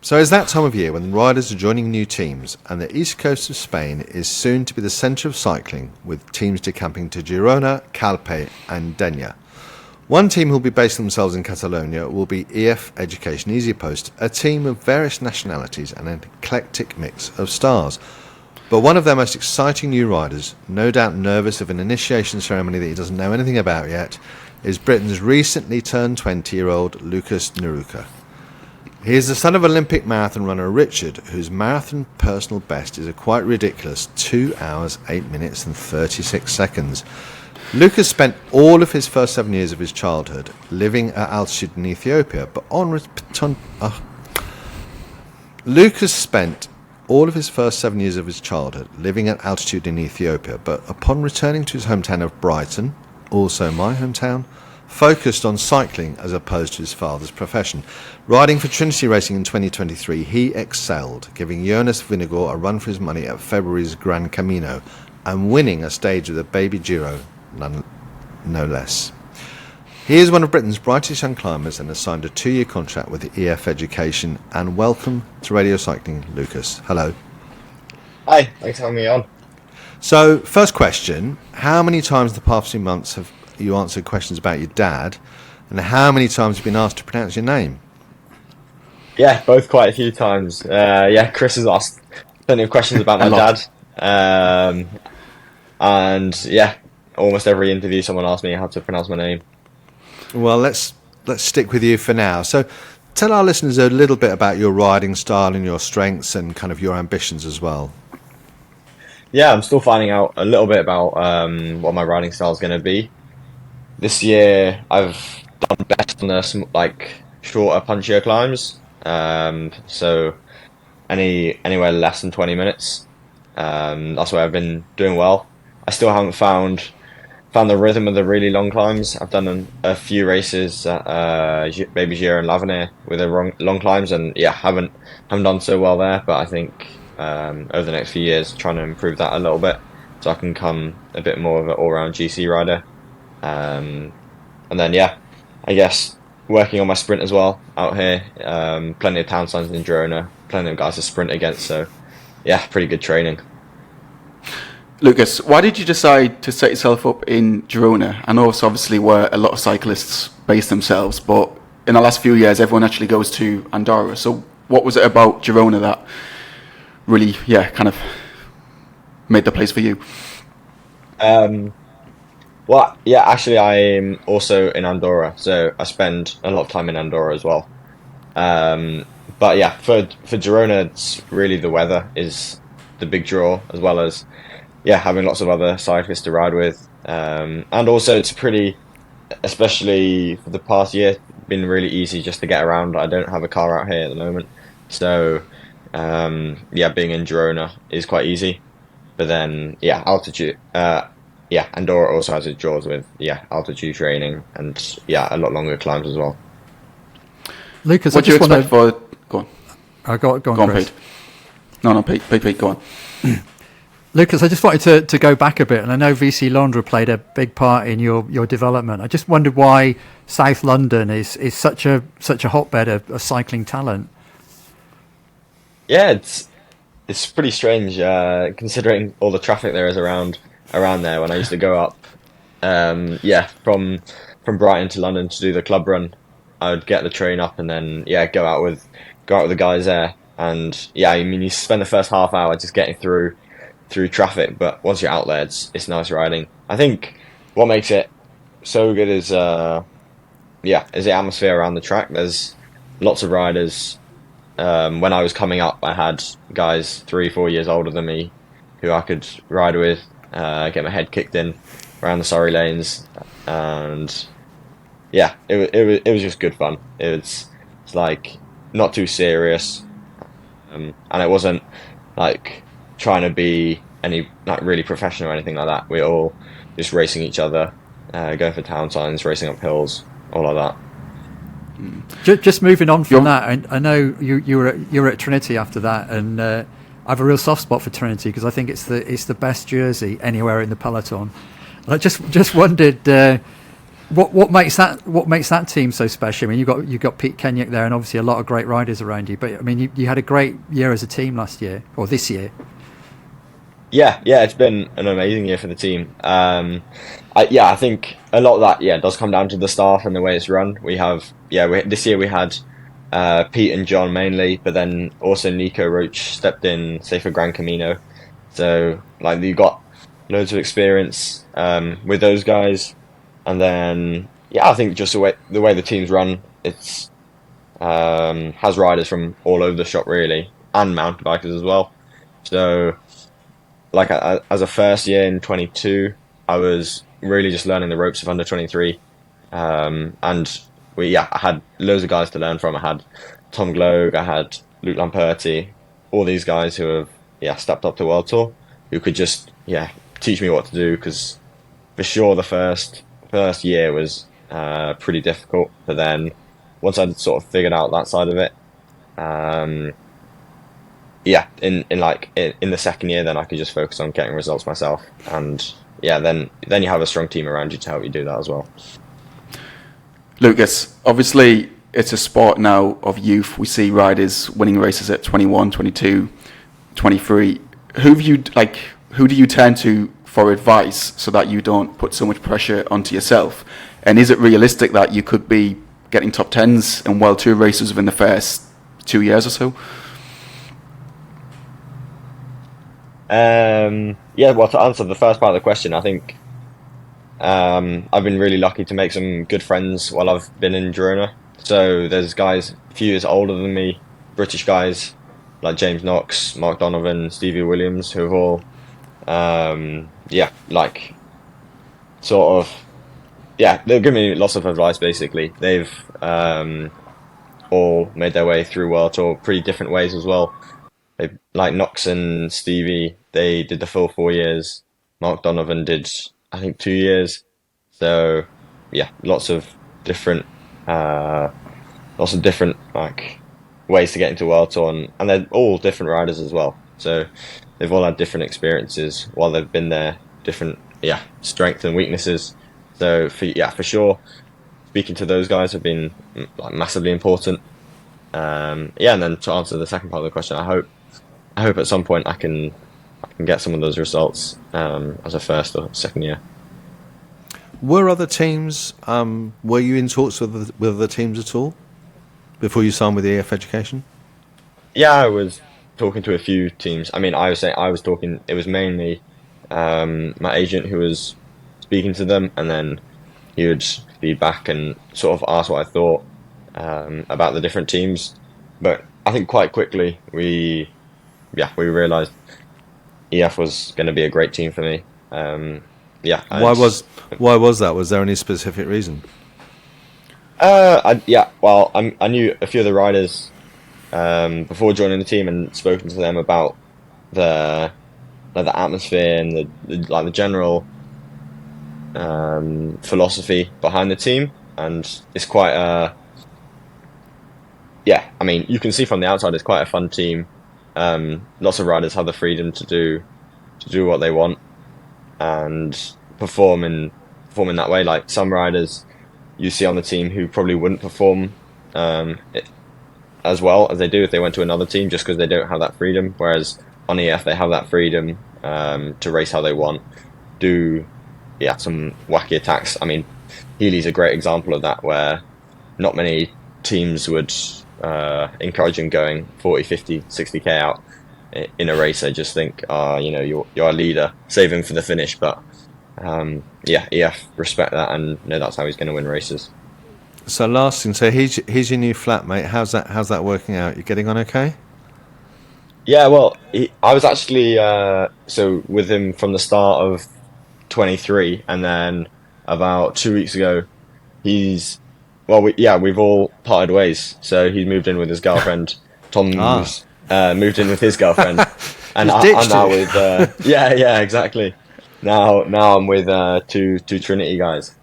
So it's that time of year when riders are joining new teams, and the east coast of Spain is soon to be the centre of cycling, with teams decamping to Girona, Calpe and Denia. One team who will be basing themselves in Catalonia will be EF Education-EasyPost, a team of various nationalities and an eclectic mix of stars. But one of their most exciting new riders, no doubt nervous of an initiation ceremony that he doesn't know anything about yet, is Britain's recently turned 20-year-old Lukas Nerurkar. He is the son of Olympic marathon runner Richard, whose marathon personal best is a quite ridiculous 2 hours, 8 minutes and 36 seconds. Lukas spent all of his first 7 years of his childhood living at altitude in Ethiopia, but upon returning to his hometown of Brighton, also my hometown, focused on cycling as opposed to his father's profession. Riding for Trinity Racing in 2023, he excelled, giving Jonas Vingegaard a run for his money at February's Gran Camiño and winning a stage of the Baby Giro, no less. He is one of Britain's brightest young climbers and has signed a 2-year contract with the EF Education. And welcome to Radio Cycling, Lukas. Hello. Hi, thanks for having me on. So, first question, how many times in the past few months have you answered questions about your dad, and how many times have you been asked to pronounce your name? Yeah, both quite a few times. Chris has asked plenty of questions about my dad. And yeah, almost every interview someone asks me how to pronounce my name. Well, let's stick with you for now. So tell our listeners a little bit about your riding style and your strengths and kind of your ambitions as well. Yeah, I'm still finding out a little bit about what my riding style is going to be. This year, I've done best on some shorter, punchier climbs. So anywhere less than 20 minutes. That's where I've been doing well. I still haven't found the rhythm of the really long climbs. I've done a few races at Baby Giro and L'Avenir with the long climbs, and yeah, haven't done so well there. But I think over the next few years, trying to improve that a little bit, so I can become a bit more of an all-round GC rider. And then I guess working on my sprint as well out here. Plenty of town signs in Girona, plenty of guys to sprint against. So yeah, pretty good training. Lukas, why did you decide to set yourself up in Girona? I know it's obviously where a lot of cyclists base themselves, but in the last few years, everyone actually goes to Andorra. So what was it about Girona that really, kind of made the place for you? Well, yeah, actually, I'm also in Andorra, so I spend a lot of time in Andorra as well. But yeah, for Girona, it's really the weather is the big draw, as well as having lots of other cyclists to ride with, and also it's pretty, especially for the past year, been really easy just to get around. I don't have a car out here at the moment, so being in Girona is quite easy. But then altitude. Andorra also has its draws with altitude training and a lot longer climbs as well. Lukas, what do you expect for? Go on. Go on, Chris. Pete. No, Pete, go on. Lukas, I just wanted to go back a bit, and I know VC Londra played a big part in your development. I just wondered why South London is such a hotbed of cycling talent. Yeah, it's pretty strange considering all the traffic there is around there. When I used to go up, from Brighton to London to do the club run, I would get the train up and then go out with the guys there, and you spend the first half hour just getting through traffic, but once you're out there, it's nice riding. I think what makes it so good is the atmosphere around the track. There's lots of riders. When I was coming up, I had guys 3-4 years older than me who I could ride with, get my head kicked in around the Surrey lanes, and it was just good fun. It's like not too serious, and it wasn't like trying to be any really professional or anything like that. We're all just racing each other, going for town signs, racing up hills, all like that. Just moving on from that, I know you were at Trinity after that, and I have a real soft spot for Trinity because I think it's the best jersey anywhere in the peloton. I just wondered What makes that team so special? I mean, you've got Pete Kenyak there, and obviously a lot of great riders around you. But I mean, you had a great year as a team last year or this year. Yeah, it's been an amazing year for the team. I think a lot of that does come down to the staff and the way it's run. This year we had Pete and John mainly, but then also Nico Roach stepped in, say for Gran Camino. So like you got loads of experience with those guys. And then, I think just the way the team's run, it's has riders from all over the shop really, and mountain bikers as well. So, like as a first year in 22, I was really just learning the ropes of under 23, and I had loads of guys to learn from. I had Tom Gloag, I had Luke Lamperti, all these guys who have stepped up to World Tour, who could just teach me what to do, because for sure the first year was pretty difficult, but then once I'd sort of figured out that side of it, in the second year, then I could just focus on getting results myself, and then you have a strong team around you to help you do that as well. Lucas, obviously it's a sport now of youth. We see riders winning races at 21, 22, 23. Who do you turn to for advice so that you don't put so much pressure onto yourself? And is it realistic that you could be getting top 10s in World Tour races within the first 2 years or so? Well, to answer the first part of the question, I think I've been really lucky to make some good friends while I've been in Girona. So there's guys a few years older than me, British guys like James Knox, Mark Donovan, Stevie Williams, who have all they've given me lots of advice. Basically, they've all made their way through World Tour pretty different ways as well. Like Knox and Stevie, they did the full 4 years. Mark Donovan did, I think, 2 years. So lots of different like ways to get into World Tour, and they're all different riders as well. So they've all had different experiences while they've been there, different strengths and weaknesses. So for sure, speaking to those guys have been massively important. And then to answer the second part of the question, I hope at some point I can get some of those results as a first or second year. Were other teams? Were you in talks with other teams at all before you signed with EF Education? Yeah, I was talking to a few teams. I mean, I was talking. It was mainly my agent who was speaking to them, and then he would feed back and sort of ask what I thought about the different teams. But I think quite quickly we realised EF was going to be a great team for me. Why was that? Was there any specific reason? I knew a few of the riders before joining the team and spoken to them about the atmosphere and the general philosophy behind the team, and it's quite I mean, you can see from the outside it's quite a fun team. Lots of riders have the freedom to do what they want and perform in that way. Like some riders you see on the team who probably wouldn't perform as well as they do if they went to another team, just because they don't have that freedom. Whereas on EF they have that freedom to race how they want, do some wacky attacks. I mean, Healy's a great example of that, where not many teams would encourage him going 40, 50, 60k out in a race. They just think, you're a leader, save him for the finish. But EF respect that and know that's how he's going to win races. So last thing, so he's your new flatmate. How's that working out? You getting on okay? Yeah, well, I was actually so with him from the start of 23, and then about 2 weeks ago, we've all parted ways. So he moved in with his girlfriend. Tom moved in with his girlfriend, and I'm now with exactly. Now I'm with two Trinity guys.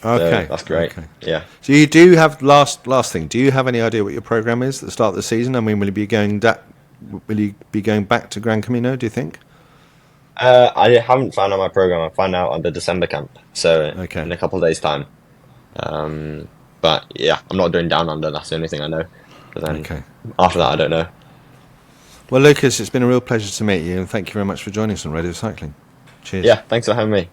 Okay, so that's great. Okay. Yeah. So you do have last thing. Do you have any idea what your program is at the start of the season? I mean, will you be going back to Gran Camino? Do you think? I haven't found out my program. I'll find out on the December camp. So in a couple of days' time. But yeah, I'm not doing down under. That's the only thing I know. But then Okay. after that, I don't know. Well, Lucas, it's been a real pleasure to meet you, and thank you very much for joining us on Radio Cycling. Cheers. Yeah, thanks for having me.